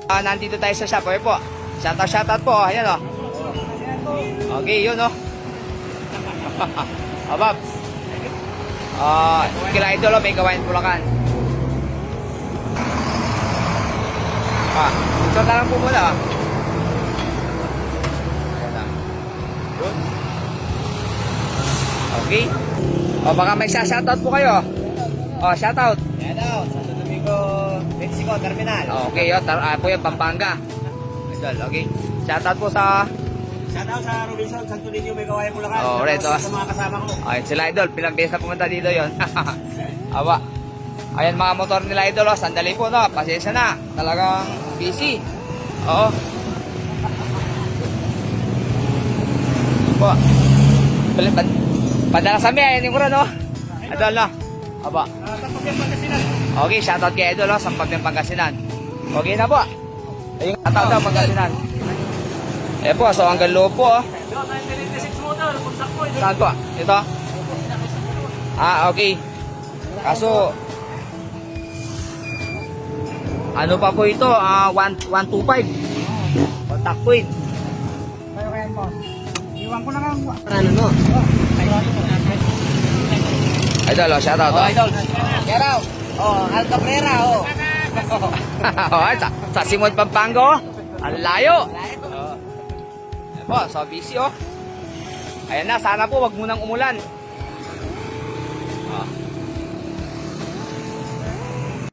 Nandito tayo sa shop. Okay po. Shoutout po. Ayan o. Okay, yun o. Abab. Kila Idol o, may gawain Bulacan. Ito na lang po muna. Okay. Baka may shoutout po kayo. Shoutout. Shoutout sa Domingo, Mexico, Terminal. Okay, po yung Pampanga. Idol, okay. Shoutout po sa... Shoutout sa Robinson, Santo Niño, may gawain Bulacan. Right. Sa mga kasama ko. Ayun sila Idol, pilang beses na pumunta dito yon. Aba. Ayan mga motor nila Idol, sandali po no, pasensya na. Talagang busy. Oo. Po. Padala sa amin, ayan yung kura no. Idol no. Aba. Okay, shoutout kay Idol, Sampag ng Pangasinan. Okay na po. Ayun, shoutout daw Pangasinan. Po, so hanggang loob po. Saan po? Ito? Okay. Kaso, ano pa po ito? 125. Contact point. Kayo kaya po. Iwan ko na nga. Ano no? Idol, shoutout. Idol. Shoutout. Al Cabrera, sa Simon Pampanga, ang layo. Po, so busy Ayan na, sana po wag munang umulan.